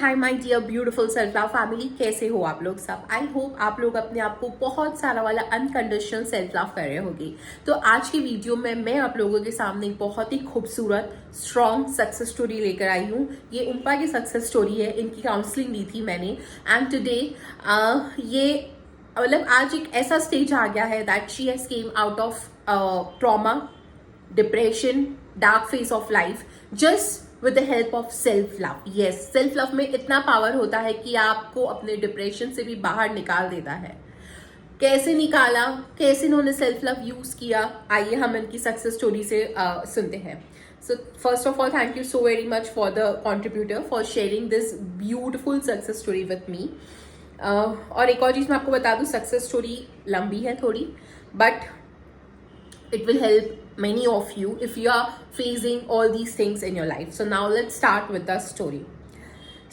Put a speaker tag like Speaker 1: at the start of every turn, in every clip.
Speaker 1: Hi my dear beautiful self love family, कैसे हो आप लोग सब। आई होप आप लोग अपने आप को बहुत सारा वाला अनकंडीशनल सेल्फ लव कर रहे होंगे। तो आज की वीडियो में मैं आप लोगों के सामने एक बहुत ही खूबसूरत स्ट्रॉन्ग सक्सेस स्टोरी लेकर आई हूँ। ये उम्पा की सक्सेस स्टोरी है, इनकी काउंसलिंग ली थी मैंने एंड टुडे ये मतलब आज एक ऐसा स्टेज आ गया है that she has came out of trauma, depression, dark phase of life just with the help of self love. Yes, self love में इतना पावर होता है कि आपको अपने डिप्रेशन से भी बाहर निकाल देता है। कैसे निकाला, कैसे इन्होंने सेल्फ लव यूज किया, आइए हम इनकी सक्सेस स्टोरी से सुनते हैं। So first of all thank you so very much for the contributor for sharing this beautiful success story with मी। और एक और चीज मैं आपको बता दूं, सक्सेस स्टोरी लंबी है थोड़ी, but it will help many of you if you are facing all these things in your life. So now let's start with the story.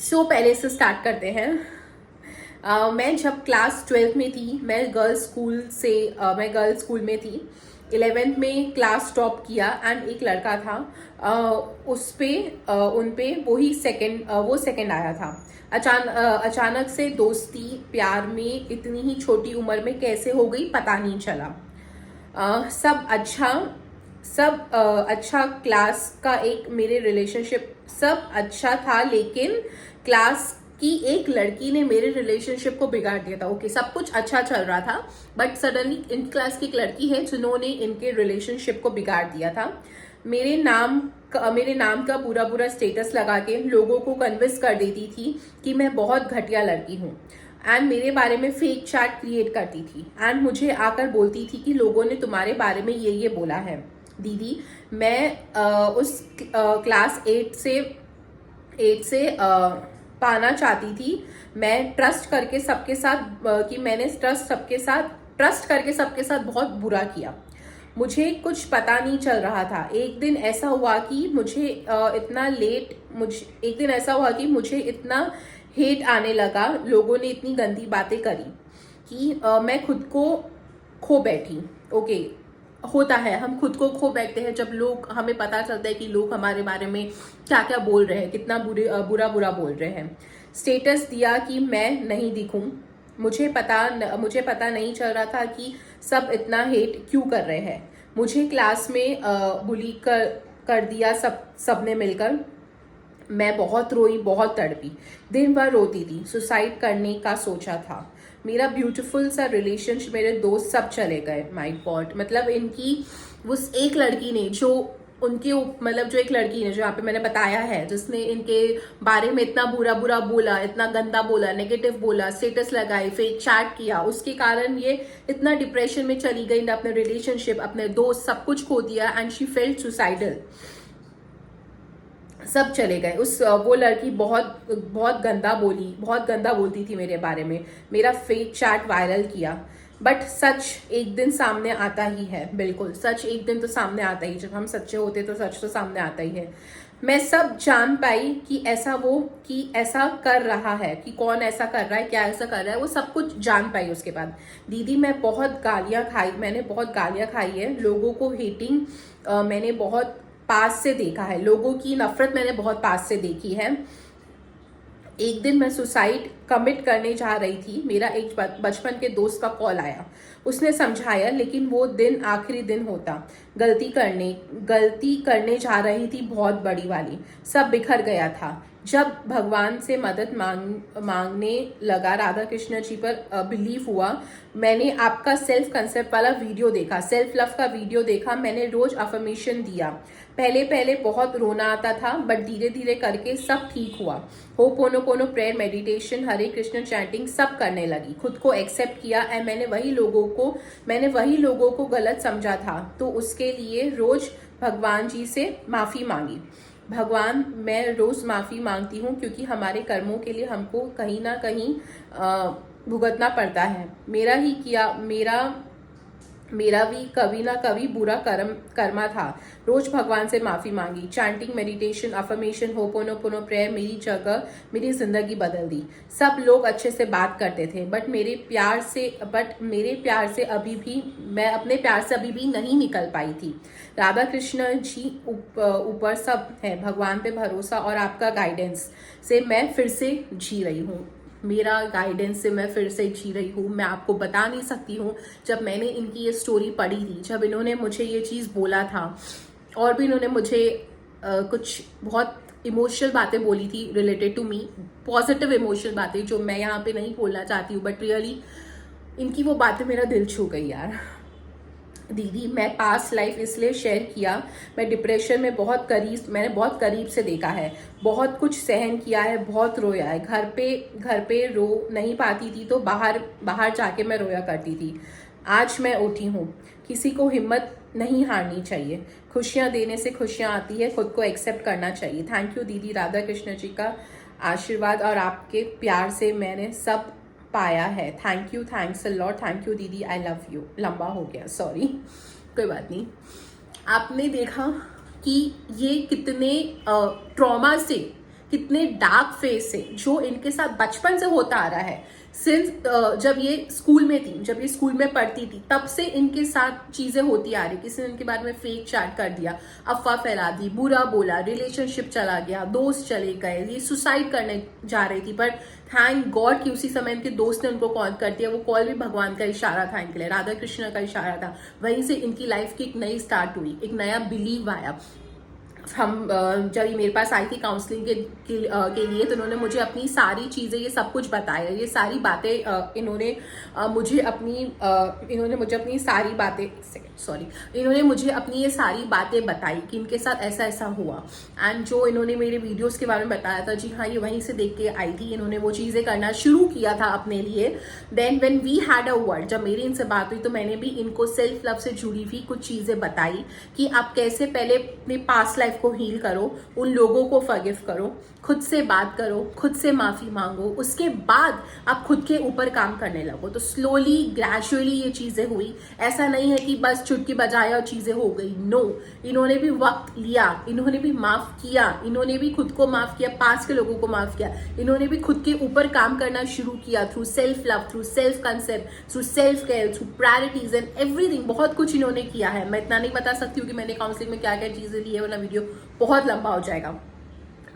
Speaker 1: So पहले से स्टार्ट करते हैं। मैं जब क्लास 12th में थी, मैं गर्ल्स स्कूल में थी। 11th में क्लास टॉप किया एंड एक लड़का था, उन पे वो सेकंड आया था। अचानक से दोस्ती प्यार में इतनी ही छोटी उम्र में कैसे हो गई पता नहीं चला। सब अच्छा क्लास का एक मेरे रिलेशनशिप सब अच्छा था, लेकिन क्लास की एक लड़की ने मेरे रिलेशनशिप को बिगाड़ दिया था। ओके, सब कुछ अच्छा चल रहा था बट सडनली इन क्लास की एक लड़की है जिन्होंने इनके रिलेशनशिप को बिगाड़ दिया था। मेरे नाम का पूरा स्टेटस लगा के लोगों को कन्विंस कर देती थी कि मैं बहुत घटिया लड़की हूँ एंड मेरे बारे में फेक चैट क्रिएट करती थी एंड मुझे आकर बोलती थी कि लोगों ने तुम्हारे बारे में ये बोला है। दीदी, मैं उस क्लास 8 से पाना चाहती थी। मैं ट्रस्ट करके सबके साथ बहुत बुरा किया। मुझे कुछ पता नहीं चल रहा था। एक दिन ऐसा हुआ कि मुझे इतना हेट आने लगा, लोगों ने इतनी गंदी बातें करी कि मैं खुद को खो बैठी। ओके, होता है, हम खुद को खो बैठते हैं जब हमें पता चलता है कि लोग हमारे बारे में क्या क्या बोल रहे हैं, कितना बुरा बोल रहे हैं। स्टेटस दिया कि मैं नहीं दिखूं। मुझे पता नहीं चल रहा था कि सब इतना हेट क्यों कर रहे हैं। मुझे क्लास में बुली कर दिया सबने मिलकर। मैं बहुत रोई, बहुत तड़पी, दिन भर रोती थी। सुसाइड करने का सोचा था। मेरा ब्यूटीफुल सा रिलेशनशिप, मेरे दोस्त सब चले गए। माय गॉड, मतलब इनकी उस एक लड़की ने जो एक लड़की ने जो यहाँ पे मैंने बताया है, जिसने इनके बारे में इतना बुरा बोला, इतना गंदा बोला, नेगेटिव बोला, स्टेटस लगाए, फेक चैट किया, उसके कारण ये इतना डिप्रेशन में चली गई, अपने रिलेशनशिप, अपने दोस्त, सब कुछ खो दिया एंड शी फेल्ट सुसाइडल। सब चले गए। वो लड़की बहुत गंदा बोलती थी मेरे बारे में, मेरा फेक चैट वायरल किया। बट सच एक दिन सामने आता ही है। बिल्कुल, सच एक दिन तो सामने आता ही, जब हम सच्चे होते तो सच तो सामने आता ही है। मैं सब जान पाई कि ऐसा कर रहा है, कि कौन ऐसा कर रहा है, क्या ऐसा कर रहा है, वो सब कुछ जान पाई। उसके बाद दीदी, मैंने बहुत गालियां खाई है। लोगों को हेटिंग मैंने बहुत पास से देखा है, लोगों की नफरत मैंने बहुत पास से देखी है। एक दिन मैं सुसाइड कमिट करने जा रही थी। मेरा एक बचपन के दोस्त का कॉल आया, उसने समझाया, लेकिन वो दिन आखिरी दिन होता। गलती करने जा रही थी, बहुत बड़ी वाली। सब बिखर गया था। जब भगवान से मदद मांगने लगा, राधा कृष्ण जी पर बिलीव हुआ। मैंने आपका सेल्फ कंसेप्ट वाला वीडियो देखा, सेल्फ लव का वीडियो देखा। मैंने रोज अफर्मेशन दिया। पहले बहुत रोना आता था बट धीरे धीरे करके सब ठीक हुआ। होपोनोपोनो प्रेयर, मेडिटेशन, हरे कृष्ण चैंटिंग सब करने लगी। खुद को एक्सेप्ट किया एंड मैंने वही लोगों को गलत समझा था, तो उसके लिए रोज भगवान जी से माफी मांगी। भगवान, मैं रोज माफी मांगती हूँ क्योंकि हमारे कर्मों के लिए हमको कहीं ना कहीं भुगतना पड़ता है। मेरा भी कभी ना कभी बुरा कर्मा था। रोज भगवान से माफी मांगी। Chanting, meditation, affirmation, ho'oponopono prayer मेरी जगह मेरी जिंदगी बदल दी। सब लोग अच्छे से बात करते थे, बट मेरे प्यार से अभी भी मैं अपने प्यार से अभी भी नहीं निकल पाई थी। राधा कृष्ण जी ऊपर सब है, भगवान पे भरोसा और आपका गाइडेंस से मैं फिर से जी रही हूँ। मेरा गाइडेंस से मैं फिर से जी रही हूँ। मैं आपको बता नहीं सकती हूँ, जब मैंने इनकी ये स्टोरी पढ़ी थी, जब इन्होंने मुझे ये चीज़ बोला था, और भी इन्होंने मुझे कुछ बहुत इमोशनल बातें बोली थी related to me, positive emotional बातें जो मैं यहाँ पे नहीं बोलना चाहती हूँ, बट रियली इनकी वो बातें मेरा दिल छू गई यार। दीदी, मैं पास्ट लाइफ इसलिए शेयर किया, मैं डिप्रेशन में मैंने बहुत करीब से देखा है, बहुत कुछ सहन किया है, बहुत रोया है। घर पे रो नहीं पाती थी तो बाहर जाके मैं रोया करती थी। आज मैं उठी हूँ। किसी को हिम्मत नहीं हारनी चाहिए। खुशियाँ देने से खुशियाँ आती है, खुद को एक्सेप्ट करना चाहिए। थैंक यू दीदी, राधा कृष्ण जी का आशीर्वाद और आपके प्यार से मैंने सब पाया है। Thank you, thanks a lot, thank you दीदी, आई लव यू। लंबा हो गया, सॉरी, कोई बात नहीं। आपने देखा कि ये कितने ट्रॉमा से, कितने डार्क फेस से, जो इनके साथ बचपन से होता आ रहा है, सिंस जब ये स्कूल में थी, जब ये स्कूल में पढ़ती थी, तब से इनके साथ चीजें होती आ रही। किसी ने इनके बारे में फेक चैट कर दिया, अफवाह फैला दी, बुरा बोला, रिलेशनशिप चला गया, दोस्त चले गए, ये सुसाइड करने जा रही थी, पर थैंक गॉड कि उसी समय इनके दोस्त ने उनको कॉल कर दिया। वो कॉल भी भगवान का इशारा था इनके लिए, राधा कृष्ण का इशारा था। वहीं से इनकी लाइफ की एक नई स्टार्ट हुई, एक नया बिलीव आया। हम जब ये मेरे पास आई थी काउंसलिंग के लिए, तो इन्होंने मुझे अपनी सारी चीज़ें, ये सब कुछ बताया, ये सारी बातें इन्होंने मुझे अपनी सारी बातें इन्होंने मुझे अपनी ये सारी बातें बताई कि इनके साथ ऐसा ऐसा हुआ। एंड जो इन्होंने मेरे वीडियोस के बारे में बताया था, जी हाँ, ये वहीं से देख के आई थी। इन्होंने वो चीज़ें करना शुरू किया था अपने लिए। Then when we had a word, जब मेरी इनसे बात हुई, तो मैंने भी इनको सेल्फ लव से जुड़ी हुई कुछ चीज़ें बताई कि आप कैसे पहले अपने पास्ट लाइफ को हील करो, उन लोगों को फॉरगिव करो, खुद से बात करो, खुद से माफी मांगो, उसके बाद आप खुद के ऊपर काम करने लगो। तो स्लोली, ग्रेजुअली ये चीजें हुई। ऐसा नहीं है कि बस चुटकी बजाया और चीजें हो गई। नो, इन्होंने भी वक्त लिया, इन्होंने भी माफ किया, इन्होंने भी खुद को माफ किया, पास के लोगों को माफ किया, इन्होंने भी खुद के ऊपर काम करना शुरू किया through self love, through self concept, through self care, through priorities and everything. बहुत कुछ इन्होंने किया है। मैं इतना नहीं बता सकती हूँ कि मैंने काउंसलिंग में क्या क्या चीजें ली है, वरना वीडियो बहुत लंबा हो जाएगा।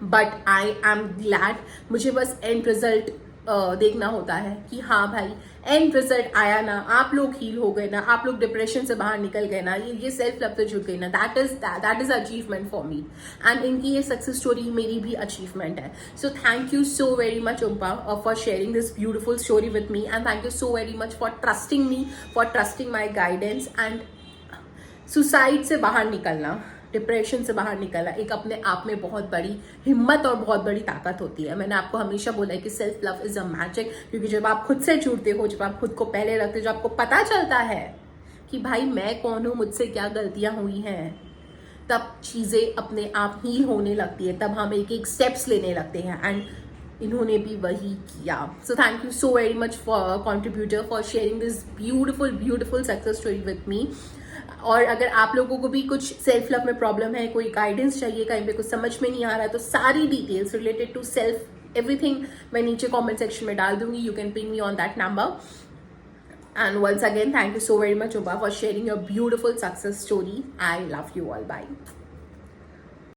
Speaker 1: बट आई एम ग्लैड, मुझे बस एंड रिजल्ट देखना होता है कि हाँ भाई, एंड रिजल्ट आया ना, आप लोग हील हो गए ना, आप लोग डिप्रेशन से बाहर निकल गए ना, ये सेल्फ लव से जुड़ गई ना, that is achievement for me. And इनकी ये सक्सेस स्टोरी मेरी भी अचीवमेंट है। So thank you so very much Umpa for sharing this beautiful story with me, and thank you so very much for trusting me, for trusting my guidance. And suicide से बाहर निकलना, depression से बाहर निकलना एक अपने आप में बहुत बड़ी हिम्मत और बहुत बड़ी ताकत होती है। मैंने आपको हमेशा बोला है कि self love is a magic, क्योंकि जब आप खुद से जुड़ते हो, जब आप खुद को पहले रखते हो, जब आपको पता चलता है कि भाई मैं कौन हूँ, मुझसे क्या गलतियां हुई हैं, तब चीजें अपने आप ही होने लगती है, तब हम एक एक स्टेप्स लेने लगते हैं। एंड इन्होंने भी वही किया। सो thank you so very much for contributor for sharing this beautiful success story with मी। और अगर आप लोगों को भी कुछ सेल्फ लव में प्रॉब्लम है, कोई गाइडेंस चाहिए, कहीं पे कुछ समझ में नहीं आ रहा है, तो सारी details related to self everything मैं नीचे कमेंट सेक्शन में डाल दूंगी। You can ping me on that number. And once again, thank you so very much, Uba, for sharing your beautiful success story. I love you all. Bye.